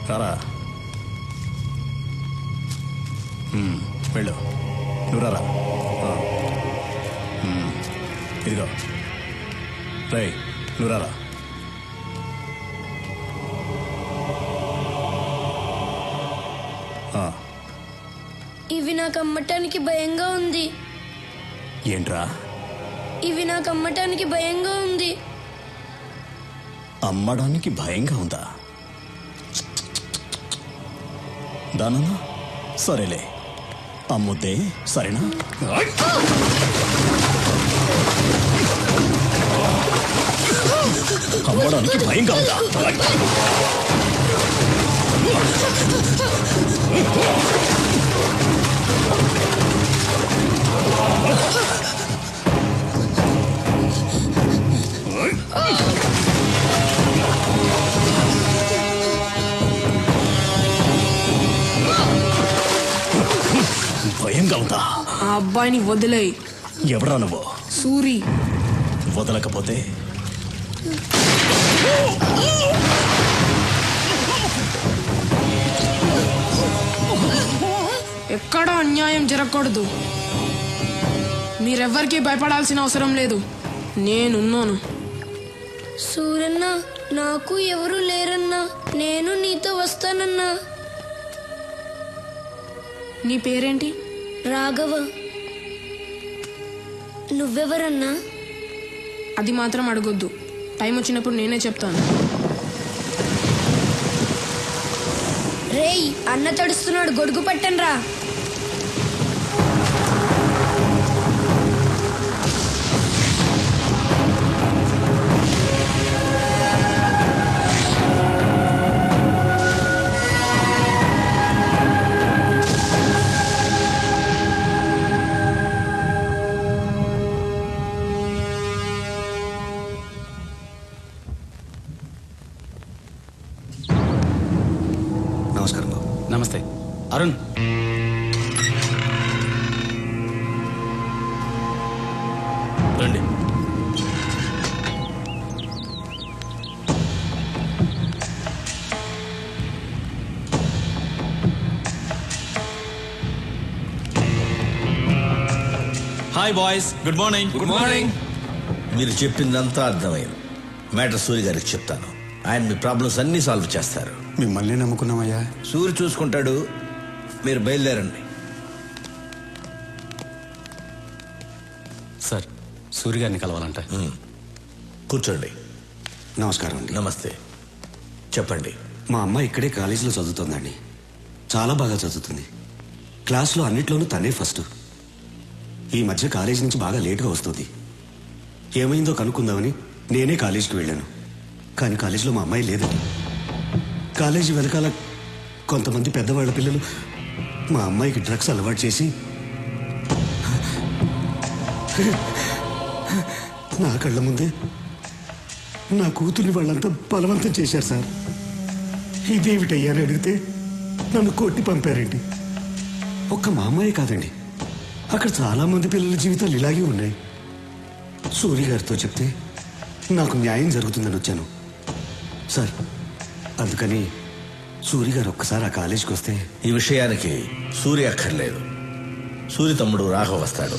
రారా వెళ్ళు నువ్వు రారా ఇదిగో రై నువ్వు రారా ఇవి నాకు అమ్మటానికి భయంగా ఉంది. ఏంట్రా? ఇవి నాకు అమ్మటానికి భయంగా ఉంది. అమ్మడానికి భయంగా ఉందా? దానన్నా సరేలే అమ్ముద్దే సరేనా? అమ్మడానికి భయంగా ఉందా? భయంగా ఉందా? ఆ అబ్బాయిని వదిలేయ్. ఎవరా నువ్వు? సూరి. వదలకపోతే ఎక్కడా అన్యాయం జరగకూడదు. మీరెవ్వరికీ భయపడాల్సిన అవసరం లేదు, నేనున్నాను. సూరన్న, నాకు ఎవరు లేరన్నా, నేను నీతో వస్తానన్నా. నీ పేరేంటి? రాఘవ. నువ్వెవరన్నా? అది మాత్రం అడగొద్దు, టైం వచ్చినప్పుడు నేనే చెప్తాను. రేయ్, అన్న తడుస్తున్నాడు, గొడుగు పట్టండ్రా. నమస్కారం బాబు. నమస్తే అరుణ్. రండి. Hi boys, good morning. Good morning. మీరు చెప్పిందంతా అర్థమైంది. మ్యాటర్ సూర్య గారికి చెప్తాను. ఆయన మీ ప్రాబ్లమ్స్ అన్నీ సాల్వ్ చేస్తారు. మిమ్మల్ని నమ్ముకున్నామయ్యా. సూర్య చూసుకుంటాడు, మీరు బయలుదేరండి. సార్, సూర్య గారిని కలవాలంట. కూర్చోండి. నమస్కారం అండి. నమస్తే. చెప్పండి. మా అమ్మాయి ఇక్కడే కాలేజీలో చదువుతుందండి. చాలా బాగా చదువుతుంది. క్లాస్లో అన్నిట్లోనూ తనే ఫస్ట్. ఈ మధ్య కాలేజీ నుంచి బాగా లేటుగా వస్తుంది. ఏమైందో కనుక్కుందామని నేనే కాలేజీకి వెళ్ళాను. కానీ కాలేజీలో మా అమ్మాయి లేదండి. కాలేజీ వెనకాల కొంతమంది పెద్దవాళ్ల పిల్లలు మా అమ్మాయికి డ్రగ్స్ అలవాటు చేసి నా కళ్ళ ముందే నా కూతుర్ని వాళ్ళంతా బలవంతం చేశారు సార్. ఇదేమిటయ్యా అని అడిగితే నన్ను కొట్టి పంపారండి. ఒక్క మా అమ్మాయి కాదండి, అక్కడ చాలా మంది పిల్లల జీవితాలు ఇలాగే ఉన్నాయి. సూర్య గారితో చెప్తే నాకు న్యాయం జరుగుతుందని వచ్చాను సార్. అందుకని సూర్య గారు ఒక్కసారి ఆ కాలేజీకి వస్తే. ఈ విషయానికి సూర్య అక్కర్లేదు. సూర్య తమ్ముడు రాఘవ వస్తాడు.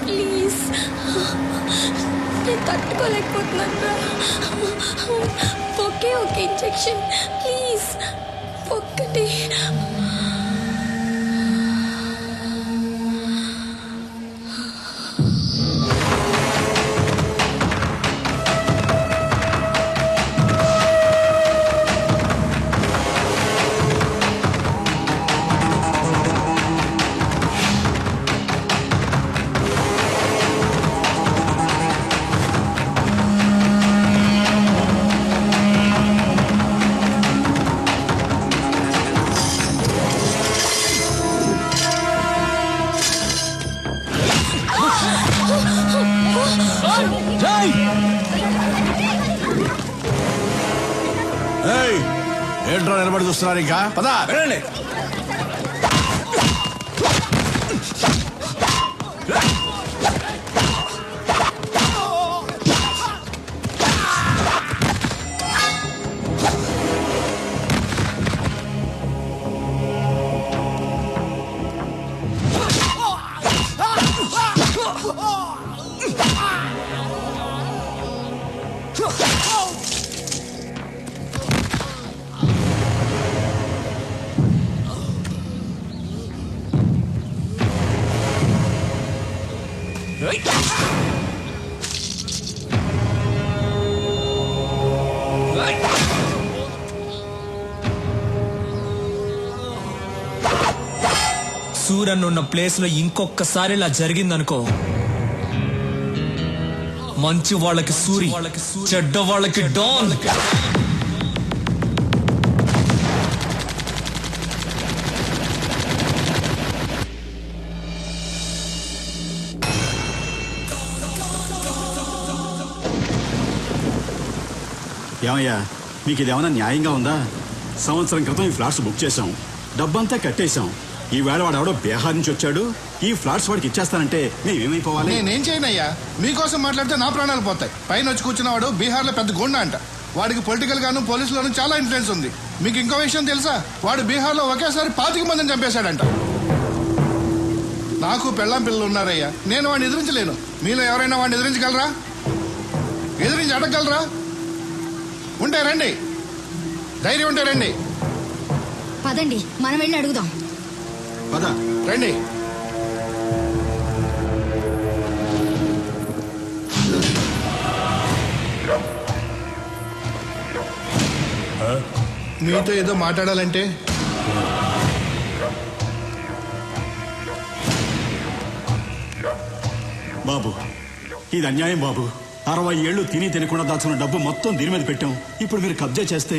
ప్లీజ్, నేను తట్టుకోలేకపోతున్నాను రా. ఒకే ఒక ఇంజెక్షన్ ప్లీజ్, ఒక్కటి. ఏంట్రా నిలబడి చూస్తున్నారు ఇంకా పదా వెళ్ళండి. సూరన్ ఉన్న ప్లేస్ లో ఇంకొకసారి ఇలా జరిగిందనుకో, మంచి వాళ్ళకి సూరి, చెడ్డ వాళ్ళకి డాన్. ఏమయ్యా మీకు ఇదేమన్నా న్యాయంగా ఉందా? సంవత్సరం క్రితం ఈ ఫ్లాట్స్ బుక్ చేశాం, డబ్బంతా కట్టేశాం. ఈ వేళ వాడు ఎవడో బీహార్ నుంచి వచ్చాడు, ఈ ఫ్లాట్స్ వాడికి ఇచ్చేస్తానంటే మేమేమైపోవాలి? నేనేం చేయనయ్యా, మీకోసం మాట్లాడితే నా ప్రాణాలు పోతాయి. పైన వచ్చి కూర్చున్నవాడు బీహార్ లో పెద్ద గుండా అంట. వాడికి పొలిటికల్ గాను పోలీసులోను చాలా ఇన్ఫ్లుయెన్స్ ఉంది. మీకు ఇంకో విషయం తెలుసా? వాడు బీహార్ లో ఒకేసారి 25 మందిని చంపేశాడంట. నాకు పెళ్ళాం పిల్లలు ఉన్నారయ్యా, నేను వాడిని ఎదిరించలేను. మీలో ఎవరైనా వాడిని ఎదిరించగలరా? ఎదిరించి అడగగలరా? ఉంటే రండి, ధైర్యం ఉంటే రండి. పదండి మనం వెళ్ళి అడుగుదాం. పద. రండి. మీతో ఏదో మాట్లాడాలంటే బాబు ఇది అన్యాయం బాబు. 60 ఏళ్ళు తిని తినకుండా దాచుకున్న డబ్బు మొత్తం దీని మీద పెట్టాం. ఇప్పుడు మీరు కబ్జా చేస్తే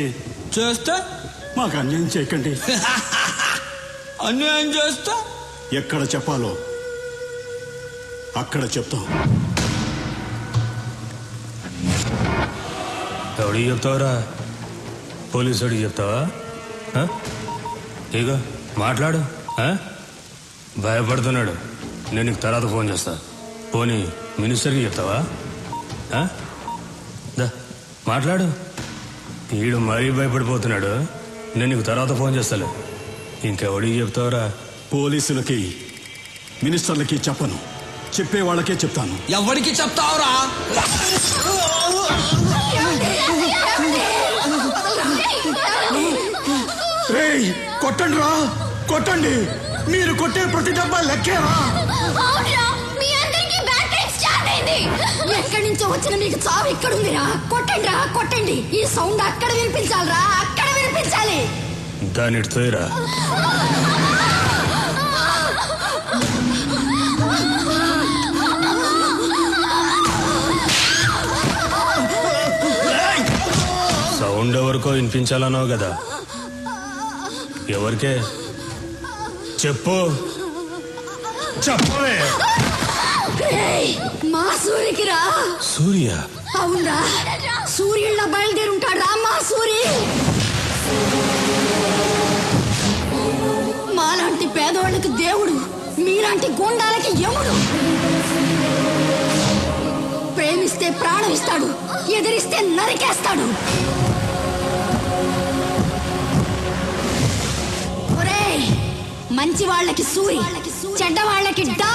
మాకు అన్యాయం చేయకండి. అన్యాయం చేస్తా ఎక్కడ చెప్పాలో అక్కడ చెప్తాం. ఎవడికి చెప్తావురా? పోలీసు వాడికి చెప్తావా? ఇక మాట్లాడు. భయపడుతున్నాడు. నేను నీకు తర్వాత ఫోన్ చేస్తా. పోనీ మినిస్టర్కి చెప్తావా? దా మాట్లాడు. ఈడు మరీ భయపడిపోతున్నాడు. నేను నీకు తర్వాత ఫోన్ చేస్తాలే. ఇంకెవడికి చెప్తావురా? పోలీసులకి, మినిస్టర్లకి చెప్పను, చెప్పే వాళ్ళకే చెప్తాను. ఎవరికి చెప్తావురా? రేయ్ కొట్టండి రా, కొట్టండి. మీరు కొట్టే ప్రతి డబ్బా లెక్కేరా. ఎక్కడి నుంచో వచ్చిన మీకు చావు ఇక్కడ ఉందిరా. కొట్టండి రా, కొట్టండి. ఈ సౌండ్ అక్కడ వినిపించాలిరా, అక్కడ వినిపించాలి. దాని తోయరా. సౌండ్ ఎవరికో వినిపించాలన్నావు కదా, ఎవరికే చెప్పు. చెప్పవే. మా సూరికి రా. సూర్య? అవునరా, సూర్యుళ్ళ బయలుదేరుంటాడు రా మా సూరి. మాలాంటి పేదోళ్ళకి దేవుడు, మీలాంటి గుండాలకి యముడు. ప్రేమిస్తే ప్రాణం ఇస్తాడు, ఎదిరిస్తే నరికేస్తాడు. ఒరేయ్, మంచి వాళ్ళకి సూరి, చెడ్డ వాళ్ళకి డా.